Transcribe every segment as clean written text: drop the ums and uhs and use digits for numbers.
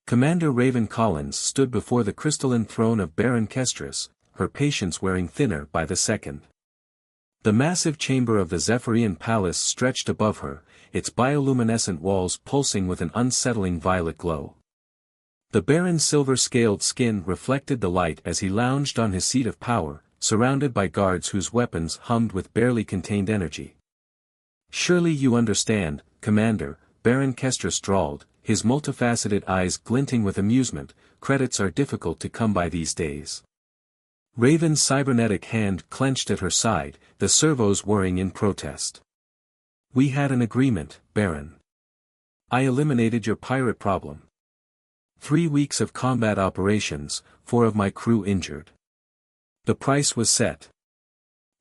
Commander Raven Collins stood before the crystalline throne of Baron Kestris, her patience wearing thinner by the second. The massive chamber of the Zephyrian Palace stretched above her, its bioluminescent walls pulsing with an unsettling violet glow. The Baron's silver-scaled skin reflected the light as he lounged on his seat of power, surrounded by guards whose weapons hummed with barely contained energy. "Surely you understand, Commander," Baron Kestris drawled, his multifaceted eyes glinting with amusement. "Credits are difficult to come by these days." Raven's cybernetic hand clenched at her side, the servos whirring in protest. "We had an agreement, Baron. I eliminated your pirate problem. 3 weeks of combat operations, 4 of my crew injured. The price was set."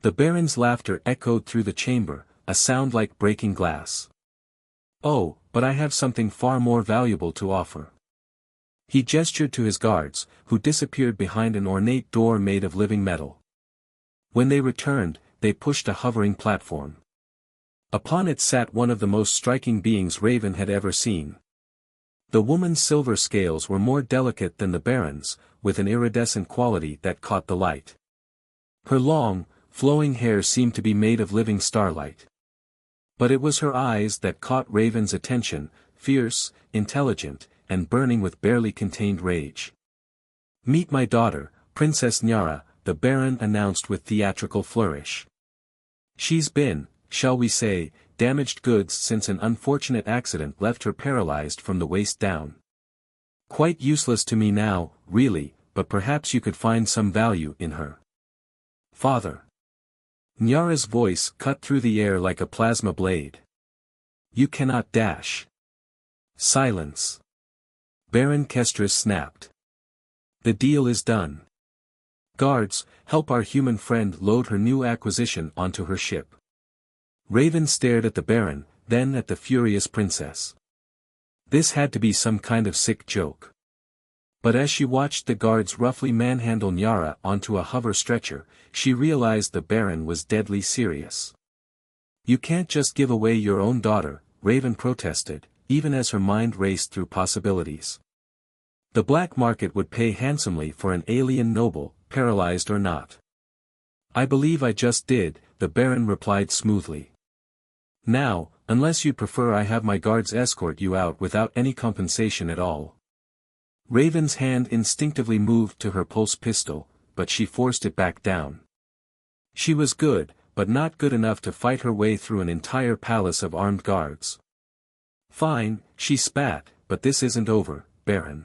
The Baron's laughter echoed through the chamber, a sound like breaking glass. "Oh, but I have something far more valuable to offer." He gestured to his guards, who disappeared behind an ornate door made of living metal. When they returned, they pushed a hovering platform. Upon it sat one of the most striking beings Raven had ever seen. The woman's silver scales were more delicate than the Baron's, with an iridescent quality that caught the light. Her long, flowing hair seemed to be made of living starlight. But it was her eyes that caught Raven's attention, fierce, intelligent, and burning with barely contained rage. "Meet my daughter, Princess Nyara," the Baron announced with theatrical flourish. "She's been, shall we say, damaged goods since an unfortunate accident left her paralyzed from the waist down. Quite useless to me now, really, but perhaps you could find some value in her." "Father." Nyara's voice cut through the air like a plasma blade. "You cannot dash." "Silence." Baron Kestris snapped. "The deal is done. Guards, help our human friend load her new acquisition onto her ship." Raven stared at the Baron, then at the furious princess. This had to be some kind of sick joke. But as she watched the guards roughly manhandle Nyara onto a hover stretcher, she realized the Baron was deadly serious. "You can't just give away your own daughter," Raven protested, even as her mind raced through possibilities. "The black market would pay handsomely for an alien noble, paralyzed or not." "I believe I just did," the Baron replied smoothly. "Now, unless you'd prefer I have my guards escort you out without any compensation at all." Raven's hand instinctively moved to her pulse pistol, but she forced it back down. She was good, but not good enough to fight her way through an entire palace of armed guards. "Fine," she spat, "but this isn't over, Baron."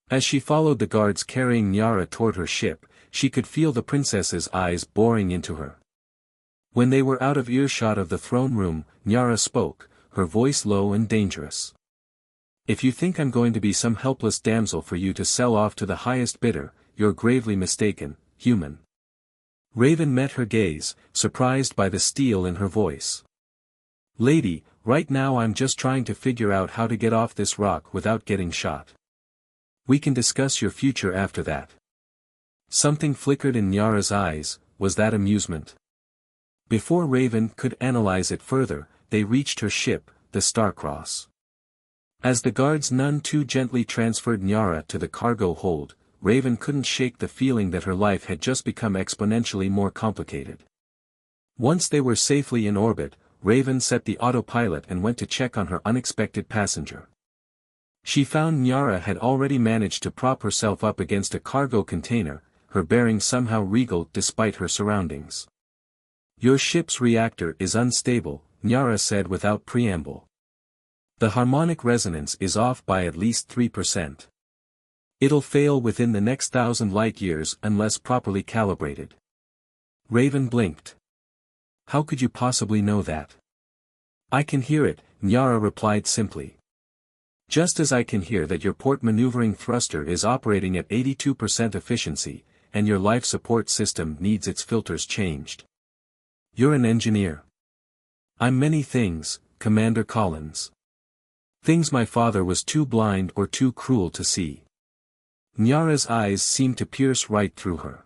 As she followed the guards carrying Nyara toward her ship, she could feel the princess's eyes boring into her. When they were out of earshot of the throne room, Nyara spoke, her voice low and dangerous. "If you think I'm going to be some helpless damsel for you to sell off to the highest bidder, you're gravely mistaken, human." Raven met her gaze, surprised by the steel in her voice. "Lady, right now I'm just trying to figure out how to get off this rock without getting shot. We can discuss your future after that." Something flickered in Nyara's eyes. Was that amusement? Before Raven could analyze it further, they reached her ship, the Starcross. As the guards none too gently transferred Nyara to the cargo hold, Raven couldn't shake the feeling that her life had just become exponentially more complicated. Once they were safely in orbit, Raven set the autopilot and went to check on her unexpected passenger. She found Nyara had already managed to prop herself up against a cargo container, her bearing somehow regal despite her surroundings. "Your ship's reactor is unstable," Nyara said without preamble. "The harmonic resonance is off by at least 3%. It'll fail within the next 1,000 light-years unless properly calibrated." Raven blinked. "How could you possibly know that?" "I can hear it," Nyara replied simply. "Just as I can hear that your port maneuvering thruster is operating at 82% efficiency, and your life support system needs its filters changed. You're an engineer." "I'm many things, Commander Collins. Things my father was too blind or too cruel to see." Nyara's eyes seemed to pierce right through her.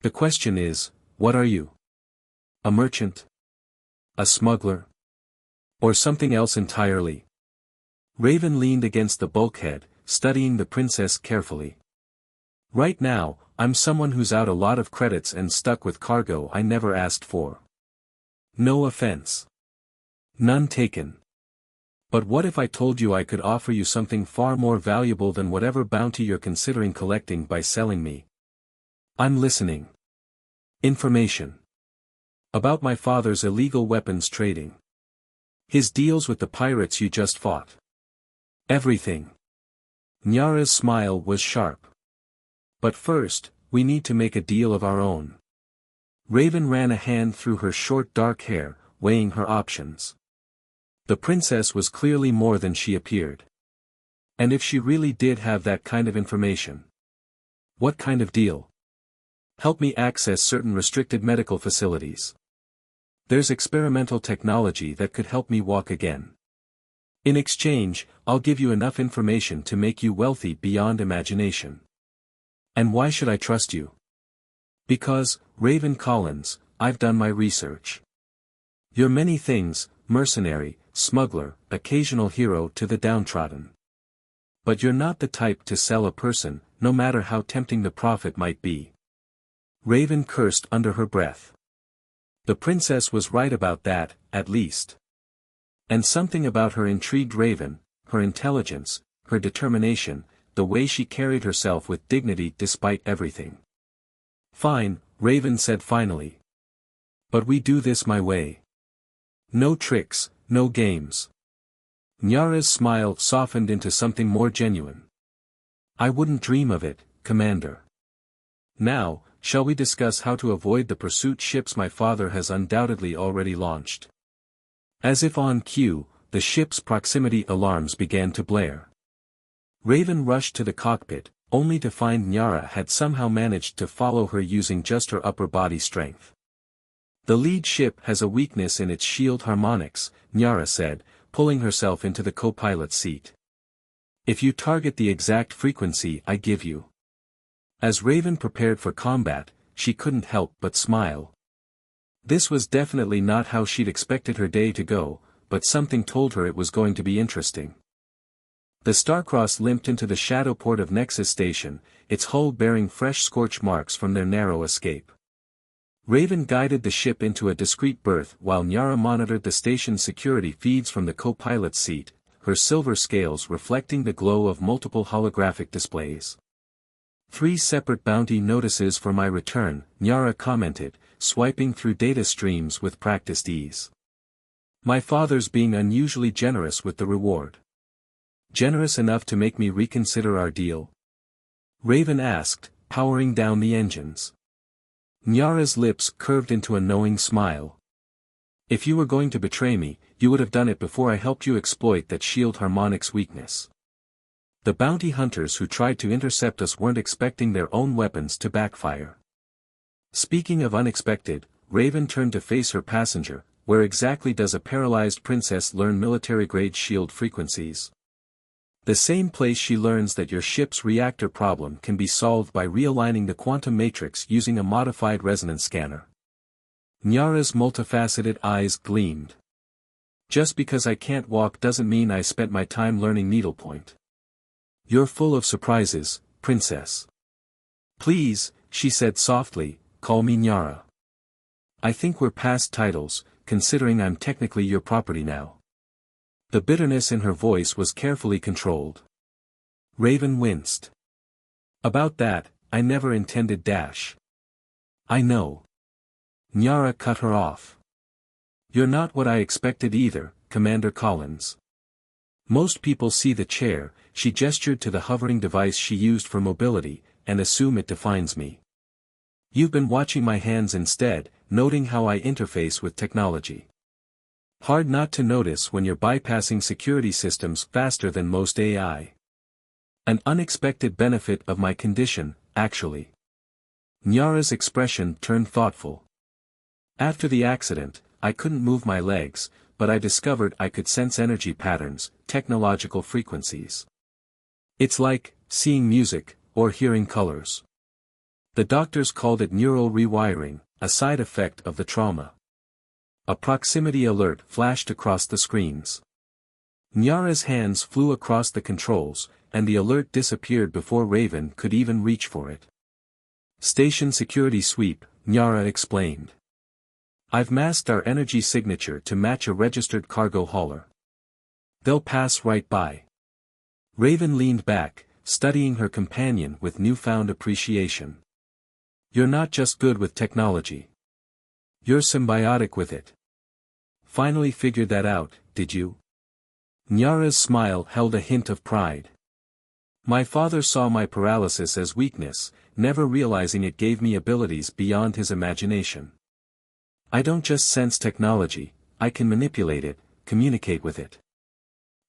"The question is, what are you? A merchant? A smuggler? Or something else entirely?" Raven leaned against the bulkhead, studying the princess carefully. Right now, I'm someone who's out a lot of credits and stuck with cargo I never asked for. No offense. None taken. But what if I told you I could offer you something far more valuable than whatever bounty you're considering collecting by selling me? I'm listening. Information. About my father's illegal weapons trading. His deals with the pirates you just fought. Everything. Nyara's smile was sharp. But first, we need to make a deal of our own. Raven ran a hand through her short dark hair, weighing her options. The princess was clearly more than she appeared. And if she really did have that kind of information. What kind of deal? Help me access certain restricted medical facilities. There's experimental technology that could help me walk again. In exchange, I'll give you enough information to make you wealthy beyond imagination. And why should I trust you? Because, Raven Collins, I've done my research. You're many things, mercenary, smuggler, occasional hero to the downtrodden. But you're not the type to sell a person, no matter how tempting the profit might be. Raven cursed under her breath. The princess was right about that, at least. And something about her intrigued Raven, her intelligence, her determination, the way she carried herself with dignity despite everything. Fine, Raven said finally. But we do this my way. No tricks, no games. Nyara's smile softened into something more genuine. I wouldn't dream of it, Commander. Now, shall we discuss how to avoid the pursuit ships my father has undoubtedly already launched? As if on cue, the ship's proximity alarms began to blare. Raven rushed to the cockpit, only to find Nyara had somehow managed to follow her using just her upper body strength. The lead ship has a weakness in its shield harmonics, Nyara said, pulling herself into the co-pilot's seat. If you target the exact frequency I give you. As Raven prepared for combat, she couldn't help but smile. This was definitely not how she'd expected her day to go, but something told her it was going to be interesting. The Starcross limped into the shadow port of Nexus Station, its hull bearing fresh scorch marks from their narrow escape. Raven guided the ship into a discreet berth while Nyara monitored the station's security feeds from the co-pilot's seat, her silver scales reflecting the glow of multiple holographic displays. 3 separate bounty notices for my return, Nyara commented, swiping through data streams with practiced ease. My father's being unusually generous with the reward. Generous enough to make me reconsider our deal? Raven asked, powering down the engines. Nyara's lips curved into a knowing smile. If you were going to betray me, you would have done it before I helped you exploit that shield harmonics weakness. The bounty hunters who tried to intercept us weren't expecting their own weapons to backfire. Speaking of unexpected, Raven turned to face her passenger. Where exactly does a paralyzed princess learn military-grade shield frequencies? The same place she learns that your ship's reactor problem can be solved by realigning the quantum matrix using a modified resonance scanner. Nyara's multifaceted eyes gleamed. Just because I can't walk doesn't mean I spent my time learning needlepoint. You're full of surprises, princess. Please, she said softly, call me Nyara. I think we're past titles, considering I'm technically your property now. The bitterness in her voice was carefully controlled. Raven winced. About that, I never intended dash. I know. Nyara cut her off. You're not what I expected either, Commander Collins. Most people see the chair, she gestured to the hovering device she used for mobility, and assume it defines me. You've been watching my hands instead, noting how I interface with technology. Hard not to notice when you're bypassing security systems faster than most AI. An unexpected benefit of my condition, actually. Nyara's expression turned thoughtful. After the accident, I couldn't move my legs, but I discovered I could sense energy patterns, technological frequencies. It's like seeing music, or hearing colors. The doctors called it neural rewiring, a side effect of the trauma. A proximity alert flashed across the screens. Nyara's hands flew across the controls, and the alert disappeared before Raven could even reach for it. Station security sweep, Nyara explained. I've masked our energy signature to match a registered cargo hauler. They'll pass right by. Raven leaned back, studying her companion with newfound appreciation. You're not just good with technology. You're symbiotic with it. Finally figured that out, did you? Nyara's smile held a hint of pride. My father saw my paralysis as weakness, never realizing it gave me abilities beyond his imagination. I don't just sense technology, I can manipulate it, communicate with it.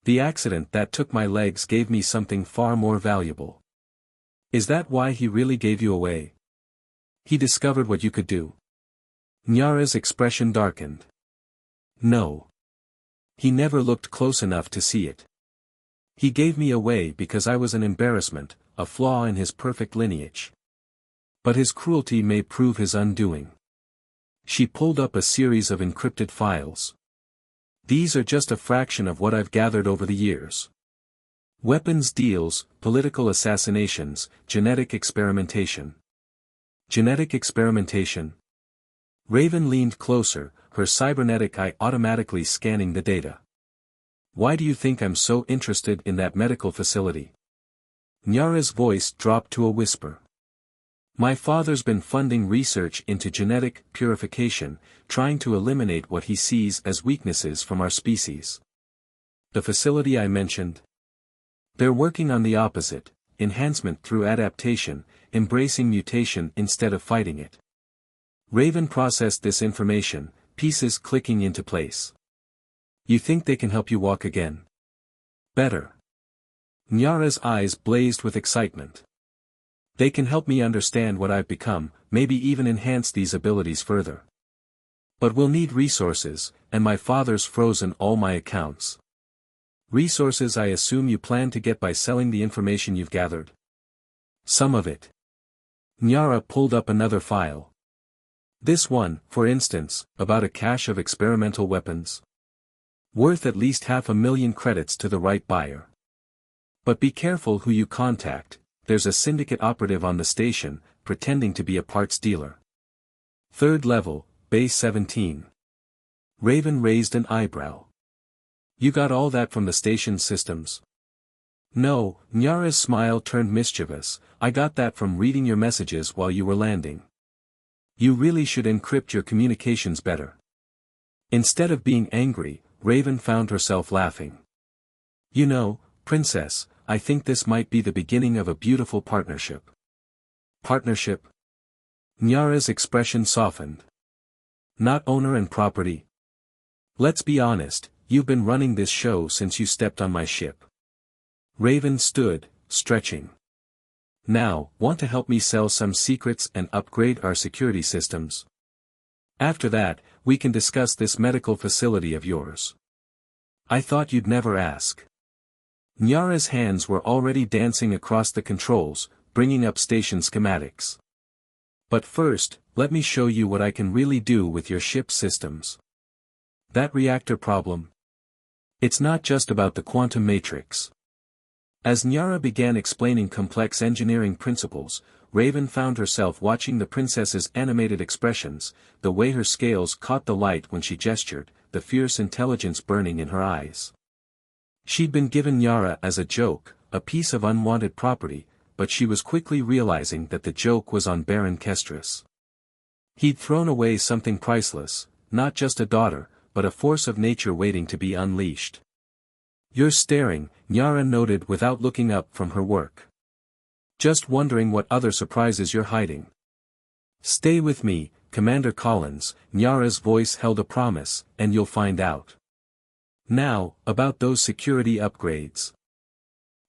The accident that took my legs gave me something far more valuable. Is that why he really gave you away? He discovered what you could do. Nyara's expression darkened. No. He never looked close enough to see it. He gave me away because I was an embarrassment, a flaw in his perfect lineage. But his cruelty may prove his undoing. She pulled up a series of encrypted files. These are just a fraction of what I've gathered over the years. Weapons deals, political assassinations, genetic experimentation. Genetic experimentation? Raven leaned closer, her cybernetic eye automatically scanning the data. Why do you think I'm so interested in that medical facility? Nyara's voice dropped to a whisper. My father's been funding research into genetic purification, trying to eliminate what he sees as weaknesses from our species. The facility I mentioned? They're working on the opposite, enhancement through adaptation, embracing mutation instead of fighting it. Raven processed this information, pieces clicking into place. You think they can help you walk again? Better. Nyara's eyes blazed with excitement. They can help me understand what I've become, maybe even enhance these abilities further. But we'll need resources, and my father's frozen all my accounts. Resources I assume you plan to get by selling the information you've gathered. Some of it. Nyara pulled up another file. This one, for instance, about a cache of experimental weapons. Worth at least 500,000 credits to the right buyer. But be careful who you contact, there's a syndicate operative on the station, pretending to be a parts dealer. Third level, Base 17. Raven raised an eyebrow. You got all that from the station's systems? No, Nyara's smile turned mischievous, I got that from reading your messages while you were landing. You really should encrypt your communications better. Instead of being angry, Raven found herself laughing. You know, Princess, I think this might be the beginning of a beautiful partnership. Partnership? Nyara's expression softened. Not owner and property. Let's be honest, you've been running this show since you stepped on my ship. Raven stood, stretching. Now, want to help me sell some secrets and upgrade our security systems? After that, we can discuss this medical facility of yours. I thought you'd never ask. Nyara's hands were already dancing across the controls, bringing up station schematics. But first, let me show you what I can really do with your ship's systems. That reactor problem? It's not just about the quantum matrix. As Nyara began explaining complex engineering principles, Raven found herself watching the princess's animated expressions, the way her scales caught the light when she gestured, the fierce intelligence burning in her eyes. She'd been given Nyara as a joke, a piece of unwanted property, but she was quickly realizing that the joke was on Baron Kestris. He'd thrown away something priceless, not just a daughter, but a force of nature waiting to be unleashed. You're staring, Nyara noted without looking up from her work. Just wondering what other surprises you're hiding. Stay with me, Commander Collins, Nyara's voice held a promise, and you'll find out. Now, about those security upgrades.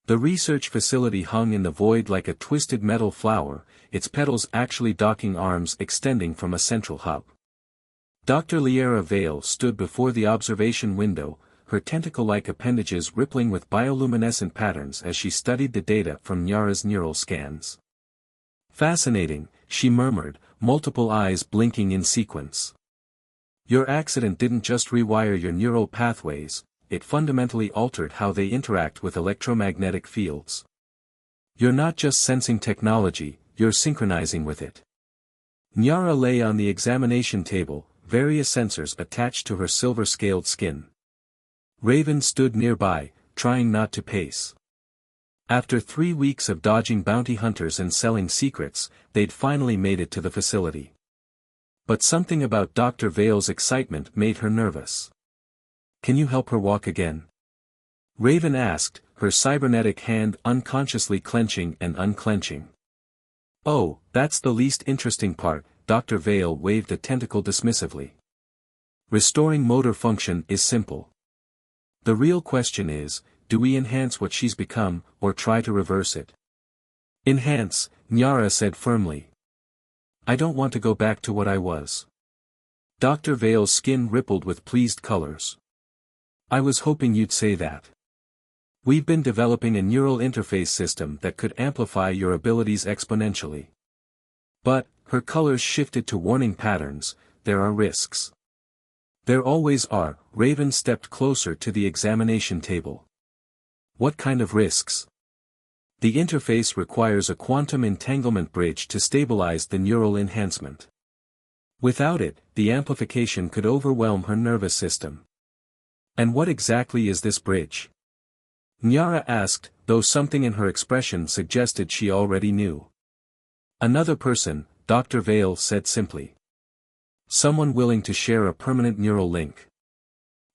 The research facility hung in the void like a twisted metal flower, its petals actually docking arms extending from a central hub. Dr. Liera Vale stood before the observation window, her tentacle-like appendages rippling with bioluminescent patterns as she studied the data from Nyara's neural scans. Fascinating, she murmured, multiple eyes blinking in sequence. Your accident didn't just rewire your neural pathways, it fundamentally altered how they interact with electromagnetic fields. You're not just sensing technology, you're synchronizing with it. Nyara lay on the examination table, various sensors attached to her silver-scaled skin. Raven stood nearby, trying not to pace. After 3 weeks of dodging bounty hunters and selling secrets, they'd finally made it to the facility. But something about Dr. Vale's excitement made her nervous. "Can you help her walk again?" Raven asked, her cybernetic hand unconsciously clenching and unclenching. "Oh, that's the least interesting part," Dr. Vale waved a tentacle dismissively. "Restoring motor function is simple. The real question is, do we enhance what she's become, or try to reverse it?" "Enhance," Nyara said firmly. "I don't want to go back to what I was." Dr. Vale's skin rippled with pleased colors. "I was hoping you'd say that. We've been developing a neural interface system that could amplify your abilities exponentially." But, her colors shifted to warning patterns, "there are risks." "There always are." Raven stepped closer to the examination table. "What kind of risks?" "The interface requires a quantum entanglement bridge to stabilize the neural enhancement. Without it, the amplification could overwhelm her nervous system." "And what exactly is this bridge?" Nyara asked, though something in her expression suggested she already knew. "Another person," Dr. Vale said simply. "Someone willing to share a permanent neural link.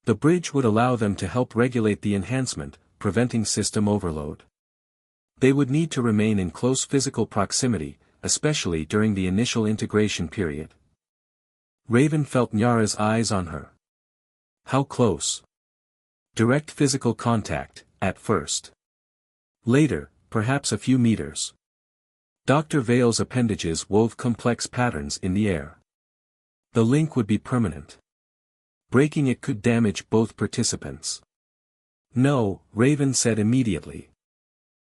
The bridge would allow them to help regulate the enhancement, preventing system overload. They would need to remain in close physical proximity, especially during the initial integration period." Raven felt Nyara's eyes on her. "How close?" "Direct physical contact, at first. Later, perhaps a few meters." Dr. Vale's appendages wove complex patterns in the air. "The link would be permanent. Breaking it could damage both participants." "No," Raven said immediately.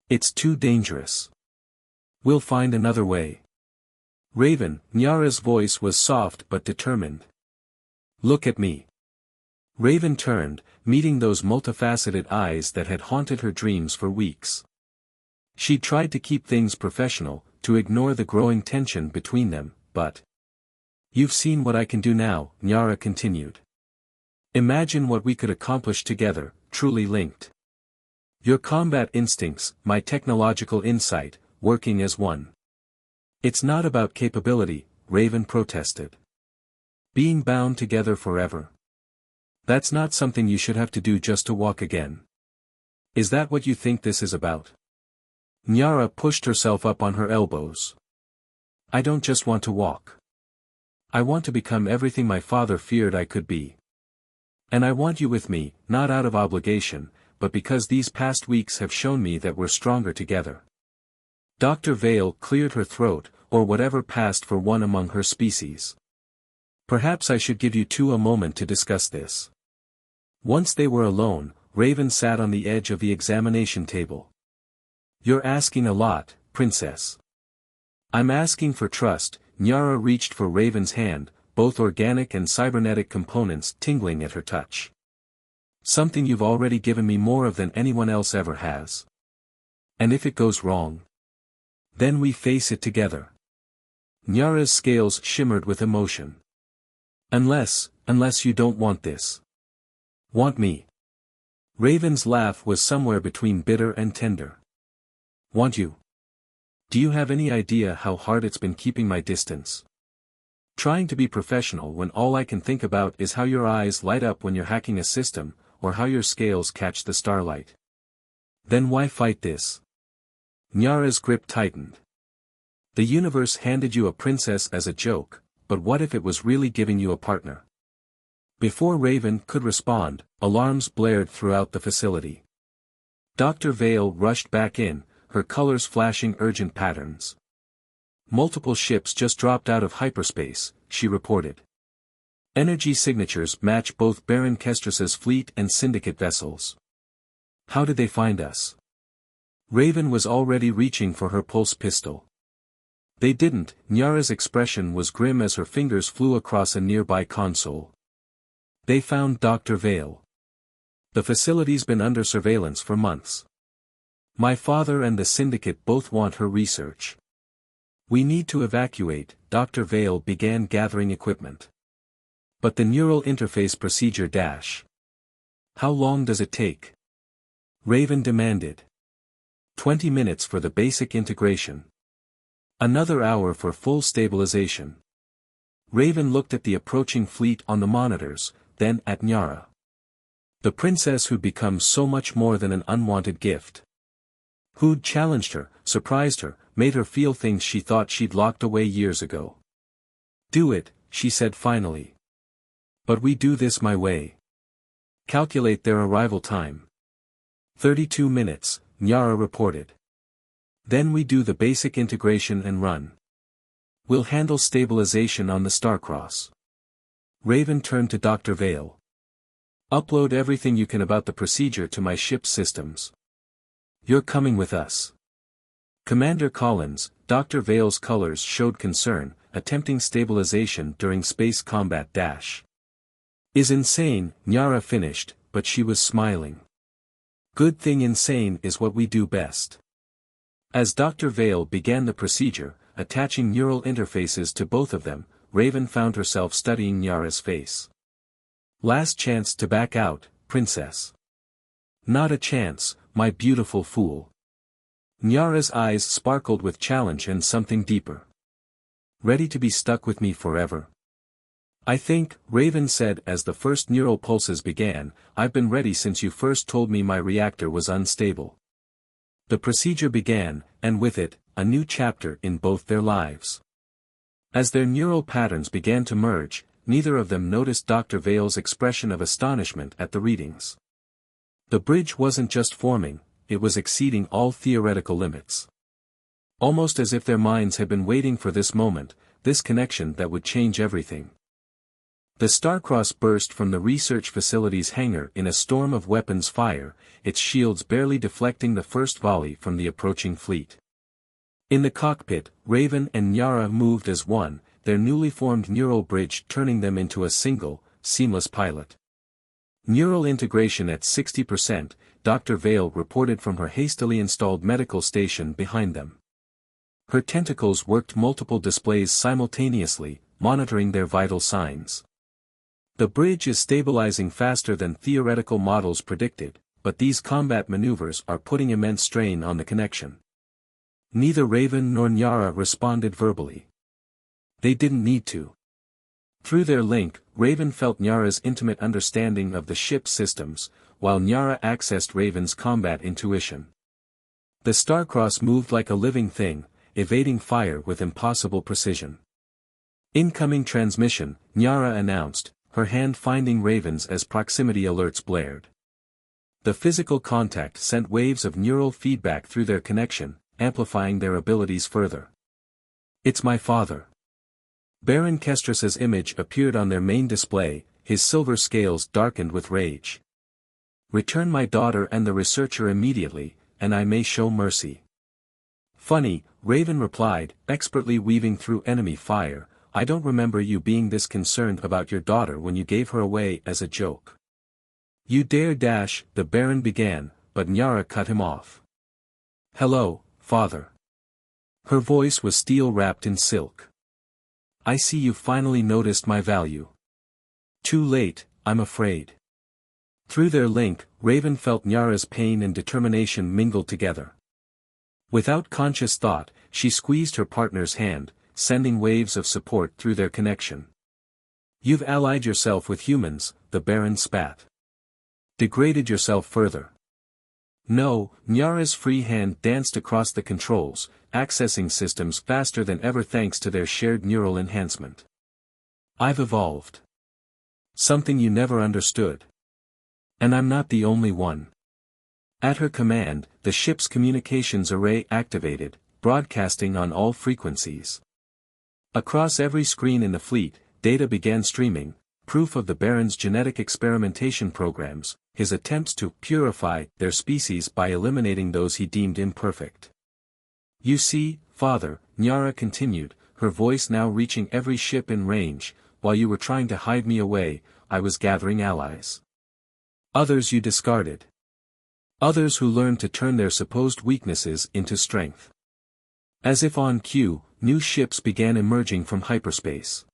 "It's too dangerous. We'll find another way." "Raven," Nyara's voice was soft but determined. "Look at me." Raven turned, meeting those multifaceted eyes that had haunted her dreams for weeks. She tried to keep things professional, to ignore the growing tension between them, but... "You've seen what I can do now," Nyara continued. "Imagine what we could accomplish together, truly linked. Your combat instincts, my technological insight, working as one." "It's not about capability," Raven protested. "Being bound together forever. That's not something you should have to do just to walk again. Is that what you think this is about?" Nyara pushed herself up on her elbows. "I don't just want to walk. I want to become everything my father feared I could be. And I want you with me, not out of obligation, but because these past weeks have shown me that we're stronger together." Dr. Vale cleared her throat, or whatever passed for one among her species. "Perhaps I should give you two a moment to discuss this." Once they were alone, Raven sat on the edge of the examination table. "You're asking a lot, Princess." "I'm asking for trust." Nyara reached for Raven's hand, both organic and cybernetic components tingling at her touch. "Something you've already given me more of than anyone else ever has. And if it goes wrong? Then we face it together." Nyara's scales shimmered with emotion. Unless you don't want this." "Want me?" Raven's laugh was somewhere between bitter and tender. "Want you? Do you have any idea how hard it's been keeping my distance? Trying to be professional when all I can think about is how your eyes light up when you're hacking a system, or how your scales catch the starlight. Then why fight this?" Nyara's grip tightened. "The universe handed you a princess as a joke, but what if it was really giving you a partner?" Before Raven could respond, alarms blared throughout the facility. Dr. Vale rushed back in, her colors flashing urgent patterns. "Multiple ships just dropped out of hyperspace," she reported. "Energy signatures match both Baron Kestras's fleet and Syndicate vessels." "How did they find us?" Raven was already reaching for her pulse pistol. "They didn't." Nyara's expression was grim as her fingers flew across a nearby console. "They found Dr. Vale. The facility's been under surveillance for months. My father and the syndicate both want her research. We need to evacuate. Dr. Vale began gathering equipment. But the neural interface procedure dash. How long does it take? Raven demanded. 20 minutes for the basic integration. Another hour for full stabilization. Raven looked at the approaching fleet on the monitors, then at Nyara. The princess who'd become so much more than an unwanted gift. Who'd challenged her, surprised her, made her feel things she thought she'd locked away years ago. Do it, she said finally. But we do this my way. Calculate their arrival time. 32 minutes, Nyara reported. Then we do the basic integration and run. We'll handle stabilization on the Starcross. Raven turned to Dr. Vale. Upload everything you can about the procedure to my ship's systems. You're coming with us. Commander Collins, Dr. Vale's colors showed concern, attempting stabilization during space combat dash. Is insane, Nyara finished, but she was smiling. Good thing insane is what we do best. As Dr. Vale began the procedure, attaching neural interfaces to both of them, Raven found herself studying Nyara's face. Last chance to back out, princess. Not a chance, my beautiful fool. Nyara's eyes sparkled with challenge and something deeper. Ready to be stuck with me forever? I think, Raven said as the first neural pulses began, I've been ready since you first told me my reactor was unstable. The procedure began, and with it, a new chapter in both their lives. As their neural patterns began to merge, neither of them noticed Dr. Vale's expression of astonishment at the readings. The bridge wasn't just forming, it was exceeding all theoretical limits. Almost as if their minds had been waiting for this moment, this connection that would change everything. The Starcross burst from the research facility's hangar in a storm of weapons fire, its shields barely deflecting the first volley from the approaching fleet. In the cockpit, Raven and Nyara moved as one, their newly formed neural bridge turning them into a single, seamless pilot. Neural integration at 60%, Dr. Vale reported from her hastily installed medical station behind them. Her tentacles worked multiple displays simultaneously, monitoring their vital signs. The bridge is stabilizing faster than theoretical models predicted, but these combat maneuvers are putting immense strain on the connection. Neither Raven nor Nyara responded verbally. They didn't need to. Through their link, Raven felt Nyara's intimate understanding of the ship's systems, while Nyara accessed Raven's combat intuition. The Starcross moved like a living thing, evading fire with impossible precision. Incoming transmission, Nyara announced, her hand finding Raven's as proximity alerts blared. The physical contact sent waves of neural feedback through their connection, amplifying their abilities further. It's my father. Baron Kestras's image appeared on their main display, his silver scales darkened with rage. Return my daughter and the researcher immediately, and I may show mercy. Funny, Raven replied, expertly weaving through enemy fire, I don't remember you being this concerned about your daughter when you gave her away as a joke. You dare dash, the Baron began, but Nyara cut him off. Hello, father. Her voice was steel wrapped in silk. I see you finally noticed my value. Too late, I'm afraid. Through their link, Raven felt Nyara's pain and determination mingled together. Without conscious thought, she squeezed her partner's hand, sending waves of support through their connection. You've allied yourself with humans, the Baron spat. Degraded yourself further. No, Nyara's free hand danced across the controls, accessing systems faster than ever thanks to their shared neural enhancement. I've evolved. Something you never understood. And I'm not the only one. At her command, the ship's communications array activated, broadcasting on all frequencies. Across every screen in the fleet, data began streaming, proof of the Baron's genetic experimentation programs, his attempts to purify their species by eliminating those he deemed imperfect. You see, father, Nyara continued, her voice now reaching every ship in range, while you were trying to hide me away, I was gathering allies. Others you discarded. Others who learned to turn their supposed weaknesses into strength. As if on cue, new ships began emerging from hyperspace.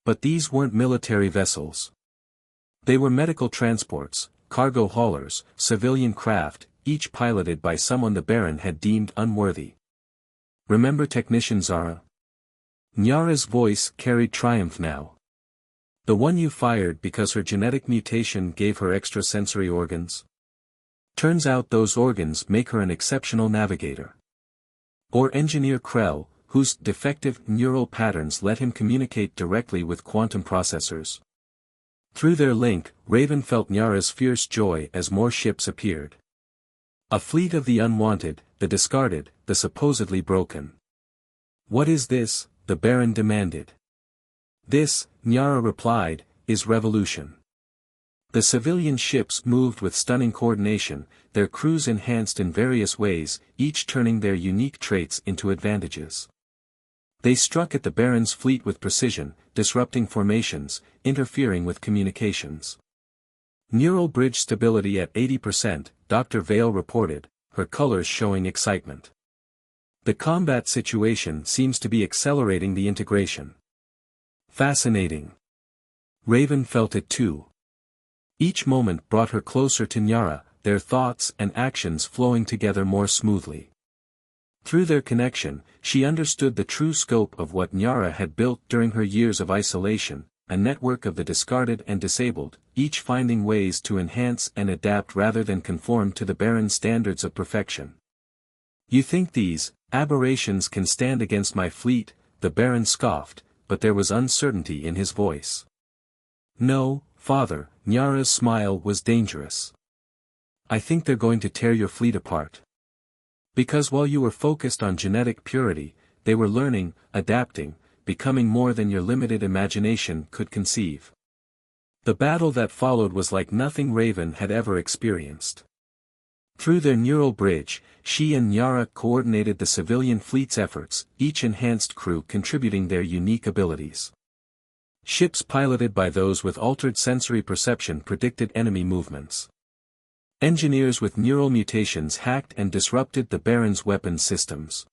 But these weren't military vessels. They were medical transports, cargo haulers, civilian craft, each piloted by someone the Baron had deemed unworthy. Remember Technician Zara? Nyara's voice carried triumph now. The one you fired because her genetic mutation gave her extrasensory organs? Turns out those organs make her an exceptional navigator. Or Engineer Krell, whose defective neural patterns let him communicate directly with quantum processors. Through their link, Raven felt Nyara's fierce joy as more ships appeared. A fleet of the unwanted, the discarded, the supposedly broken. What is this? The Baron demanded. This, Nyara replied, is revolution. The civilian ships moved with stunning coordination, their crews enhanced in various ways, each turning their unique traits into advantages. They struck at the Baron's fleet with precision, disrupting formations, interfering with communications. Neural bridge stability at 80%, Dr. Vale reported, her colors showing excitement. The combat situation seems to be accelerating the integration. Fascinating. Raven felt it too. Each moment brought her closer to Nyara, their thoughts and actions flowing together more smoothly. Through their connection, she understood the true scope of what Nyara had built during her years of isolation, a network of the discarded and disabled, each finding ways to enhance and adapt rather than conform to the Baron's standards of perfection. You think these aberrations can stand against my fleet? The Baron scoffed, but there was uncertainty in his voice. No, Father, Nyara's smile was dangerous. I think they're going to tear your fleet apart. Because while you were focused on genetic purity, they were learning, adapting, becoming more than your limited imagination could conceive. The battle that followed was like nothing Raven had ever experienced. Through their neural bridge, she and Nyara coordinated the civilian fleet's efforts, each enhanced crew contributing their unique abilities. Ships piloted by those with altered sensory perception predicted enemy movements. Engineers with neural mutations hacked and disrupted the Baron's weapons systems.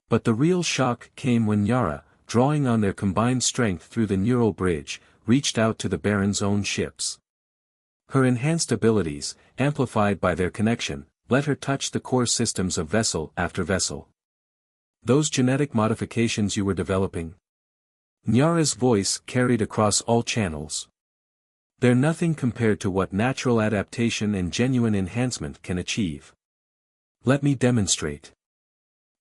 But the real shock came when Nyara, drawing on their combined strength through the neural bridge, reached out to the Baron's own ships. Her enhanced abilities, amplified by their connection, let her touch the core systems of vessel after vessel. Those genetic modifications you were developing? Nyara's voice carried across all channels. They're nothing compared to what natural adaptation and genuine enhancement can achieve. Let me demonstrate.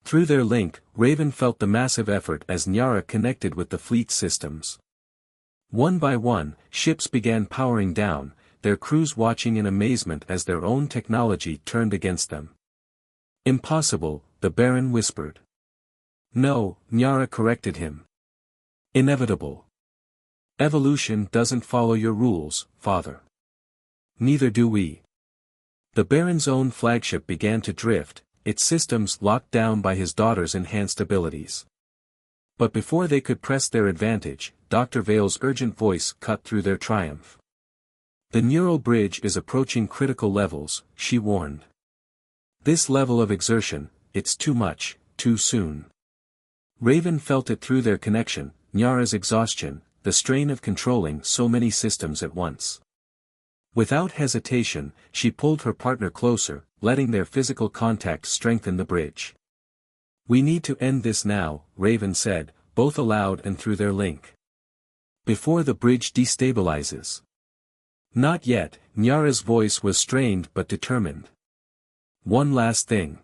Through their link, Raven felt the massive effort as Nyara connected with the fleet's systems. One by one, ships began powering down, their crews watching in amazement as their own technology turned against them. Impossible, the Baron whispered. No, Nyara corrected him. Inevitable. Evolution doesn't follow your rules, Father. Neither do we. The Baron's own flagship began to drift, its systems locked down by his daughter's enhanced abilities. But before they could press their advantage, Dr. Vale's urgent voice cut through their triumph. The neural bridge is approaching critical levels, she warned. This level of exertion, it's too much, too soon. Raven felt it through their connection, Nyara's exhaustion, the strain of controlling so many systems at once. Without hesitation, she pulled her partner closer, letting their physical contact strengthen the bridge. We need to end this now, Raven said, both aloud and through their link. Before the bridge destabilizes. Not yet, Nyara's voice was strained but determined. One last thing.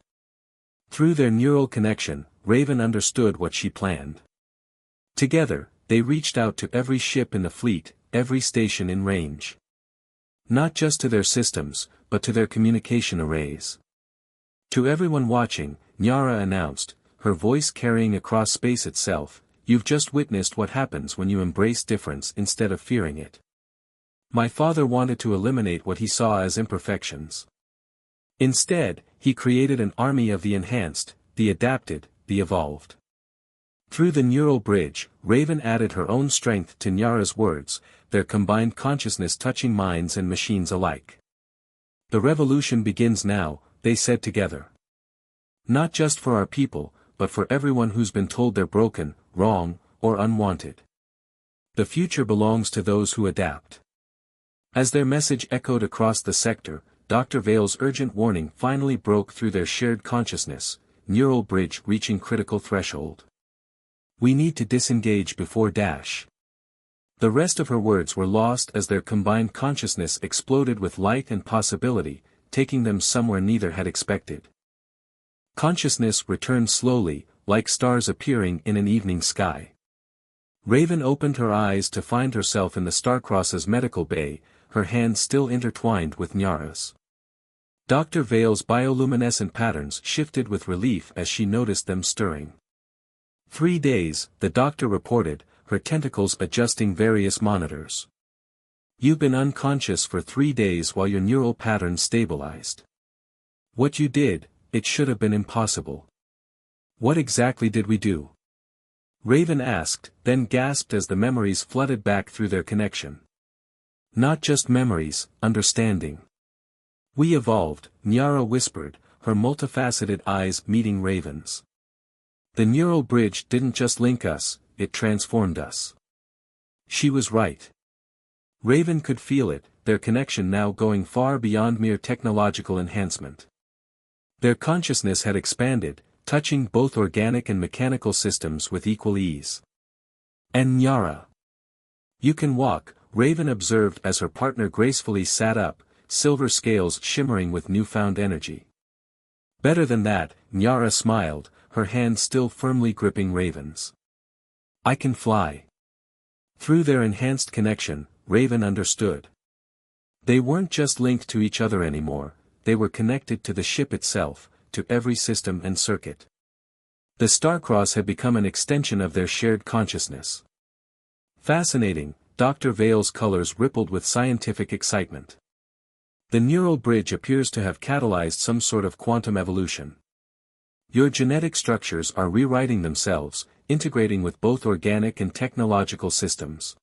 Through their neural connection, Raven understood what she planned. Together, they reached out to every ship in the fleet, every station in range. Not just to their systems, but to their communication arrays. To everyone watching, Nyara announced, her voice carrying across space itself, you've just witnessed what happens when you embrace difference instead of fearing it. My father wanted to eliminate what he saw as imperfections. Instead, he created an army of the enhanced, the adapted, the evolved. Through the neural bridge, Raven added her own strength to Nyara's words, their combined consciousness touching minds and machines alike. The revolution begins now, they said together. Not just for our people, but for everyone who's been told they're broken, wrong, or unwanted. The future belongs to those who adapt. As their message echoed across the sector, Dr. Vale's urgent warning finally broke through their shared consciousness, neural bridge reaching critical threshold. We need to disengage before dash. The rest of her words were lost as their combined consciousness exploded with light and possibility, taking them somewhere neither had expected. Consciousness returned slowly, like stars appearing in an evening sky. Raven opened her eyes to find herself in the Starcross's medical bay, her hands still intertwined with Nyara's. Dr. Vale's bioluminescent patterns shifted with relief as she noticed them stirring. 3 days, the doctor reported, her tentacles adjusting various monitors. You've been unconscious for 3 days while your neural patterns stabilized. What you did, it should have been impossible. What exactly did we do? Raven asked, then gasped as the memories flooded back through their connection. Not just memories, understanding. We evolved, Nyara whispered, her multifaceted eyes meeting Raven's. The neural bridge didn't just link us, it transformed us. She was right. Raven could feel it, their connection now going far beyond mere technological enhancement. Their consciousness had expanded, touching both organic and mechanical systems with equal ease. And Nyara. You can walk, Raven observed as her partner gracefully sat up, silver scales shimmering with newfound energy. Better than that, Nyara smiled, her hand still firmly gripping Raven's. I can fly. Through their enhanced connection, Raven understood. They weren't just linked to each other anymore, they were connected to the ship itself, to every system and circuit. The Starcross had become an extension of their shared consciousness. Fascinating, Dr. Vale's colors rippled with scientific excitement. The neural bridge appears to have catalyzed some sort of quantum evolution. Your genetic structures are rewriting themselves, integrating with both organic and technological systems.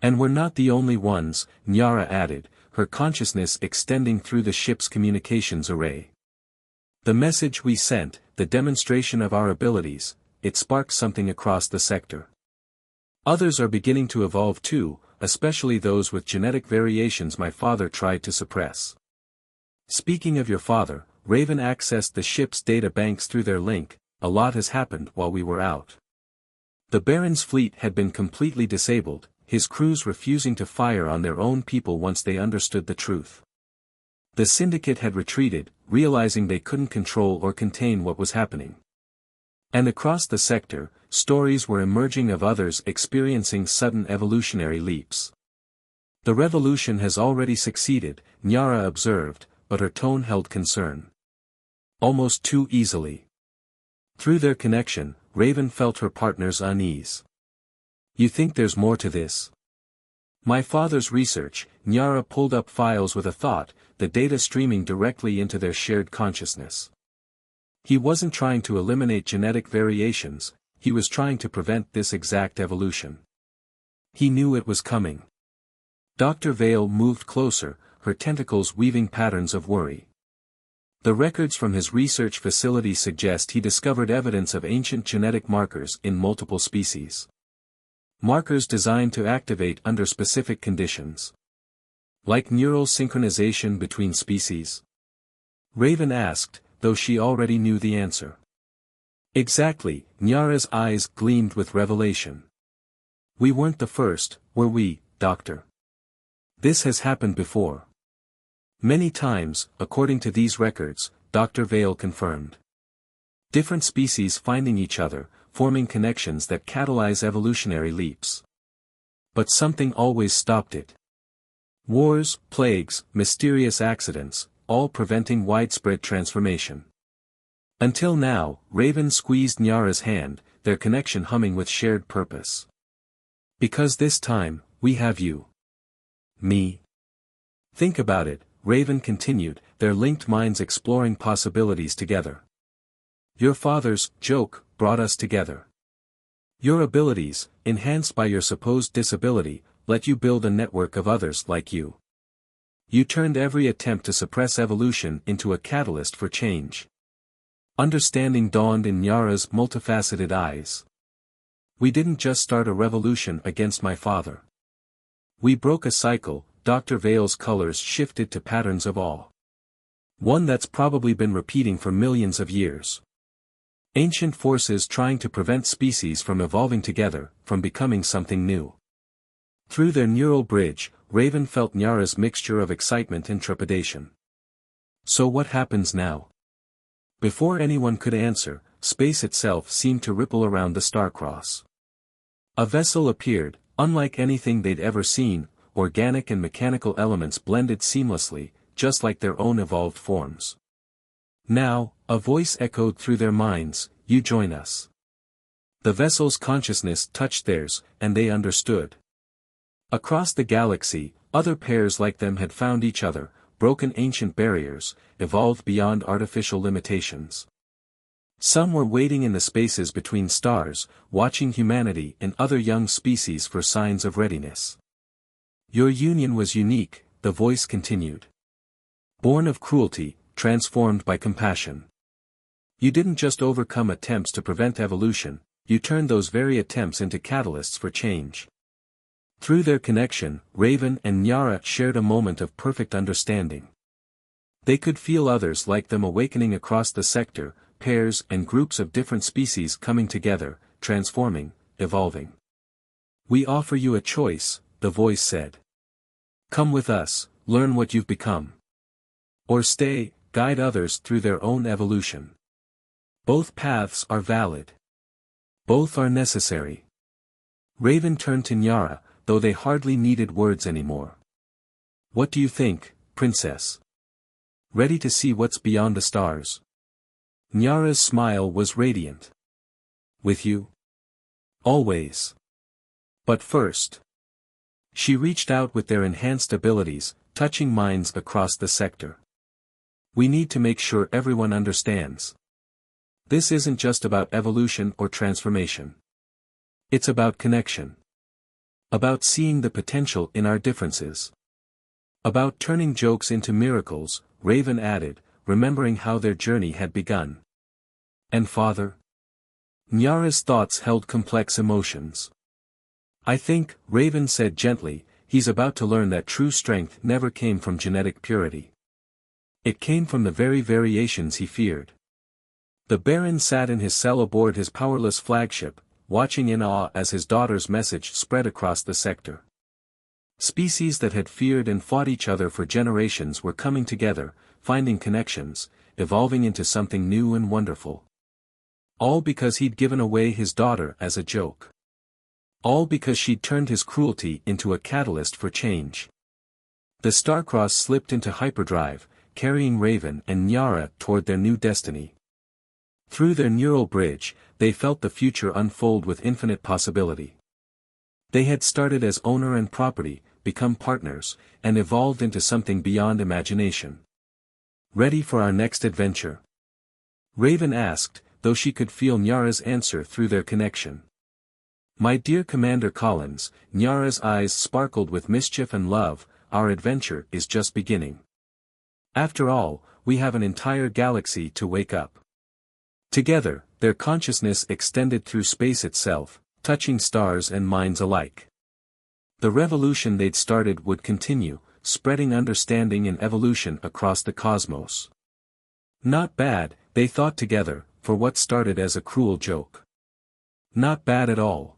And we're not the only ones, Nyara added, her consciousness extending through the ship's communications array. The message we sent, the demonstration of our abilities, it sparked something across the sector. Others are beginning to evolve too, especially those with genetic variations my father tried to suppress. Speaking of your father, Raven accessed the ship's data banks through their link. A lot has happened while we were out. The Baron's fleet had been completely disabled, his crews refusing to fire on their own people once they understood the truth. The Syndicate had retreated, realizing they couldn't control or contain what was happening. And across the sector, stories were emerging of others experiencing sudden evolutionary leaps. The revolution has already succeeded, Nyara observed, but her tone held concern. Almost too easily. Through their connection, Raven felt her partner's unease. You think there's more to this? My father's research, Nyara pulled up files with a thought, the data streaming directly into their shared consciousness. He wasn't trying to eliminate genetic variations, he was trying to prevent this exact evolution. He knew it was coming. Dr. Vale moved closer, her tentacles weaving patterns of worry. The records from his research facility suggest he discovered evidence of ancient genetic markers in multiple species. Markers designed to activate under specific conditions. Like neural synchronization between species? Raven asked, though she already knew the answer. Exactly, Nyara's eyes gleamed with revelation. We weren't the first, were we, Doctor? This has happened before. Many times, according to these records, Dr. Vale confirmed. Different species finding each other, forming connections that catalyze evolutionary leaps. But something always stopped it. Wars, plagues, mysterious accidents, all preventing widespread transformation. Until now, Raven squeezed Nyara's hand, their connection humming with shared purpose. Because this time, we have you. Me. Think about it, Raven continued, their linked minds exploring possibilities together. Your father's joke brought us together. Your abilities, enhanced by your supposed disability, let you build a network of others like you. You turned every attempt to suppress evolution into a catalyst for change. Understanding dawned in Nyara's multifaceted eyes. We didn't just start a revolution against my father. We broke a cycle. Dr. Vale's colors shifted to patterns of awe. One that's probably been repeating for millions of years. Ancient forces trying to prevent species from evolving together, from becoming something new. Through their neural bridge, Raven felt Nyara's mixture of excitement and trepidation. So what happens now? Before anyone could answer, space itself seemed to ripple around the star-cross. A vessel appeared, unlike anything they'd ever seen. Organic and mechanical elements blended seamlessly, just like their own evolved forms. Now, a voice echoed through their minds, "You join us." The vessel's consciousness touched theirs, and they understood. Across the galaxy, other pairs like them had found each other, broken ancient barriers, evolved beyond artificial limitations. Some were waiting in the spaces between stars, watching humanity and other young species for signs of readiness. Your union was unique, the voice continued. Born of cruelty, transformed by compassion. You didn't just overcome attempts to prevent evolution, you turned those very attempts into catalysts for change. Through their connection, Raven and Nyara shared a moment of perfect understanding. They could feel others like them awakening across the sector, pairs and groups of different species coming together, transforming, evolving. "We offer you a choice," the voice said. "Come with us, learn what you've become. Or stay, guide others through their own evolution. Both paths are valid. Both are necessary." Raven turned to Nyara, though they hardly needed words anymore. "What do you think, Princess? Ready to see what's beyond the stars?" Nyara's smile was radiant. "With you? Always. But first." She reached out with their enhanced abilities, touching minds across the sector. "We need to make sure everyone understands. This isn't just about evolution or transformation. It's about connection. About seeing the potential in our differences. About turning jokes into miracles," Raven added, remembering how their journey had begun. "And father?" Nyara's thoughts held complex emotions. "I think," Raven said gently, "he's about to learn that true strength never came from genetic purity. It came from the very variations he feared." The Baron sat in his cell aboard his powerless flagship, watching in awe as his daughter's message spread across the sector. Species that had feared and fought each other for generations were coming together, finding connections, evolving into something new and wonderful. All because he'd given away his daughter as a joke. All because she'd turned his cruelty into a catalyst for change. The Starcross slipped into hyperdrive, carrying Raven and Nyara toward their new destiny. Through their neural bridge, they felt the future unfold with infinite possibility. They had started as owner and property, become partners, and evolved into something beyond imagination. "Ready for our next adventure?" Raven asked, though she could feel Nyara's answer through their connection. "My dear Commander Collins," Nyara's eyes sparkled with mischief and love, "our adventure is just beginning. After all, we have an entire galaxy to wake up." Together, their consciousness extended through space itself, touching stars and minds alike. The revolution they'd started would continue, spreading understanding and evolution across the cosmos. Not bad, they thought together, for what started as a cruel joke. Not bad at all.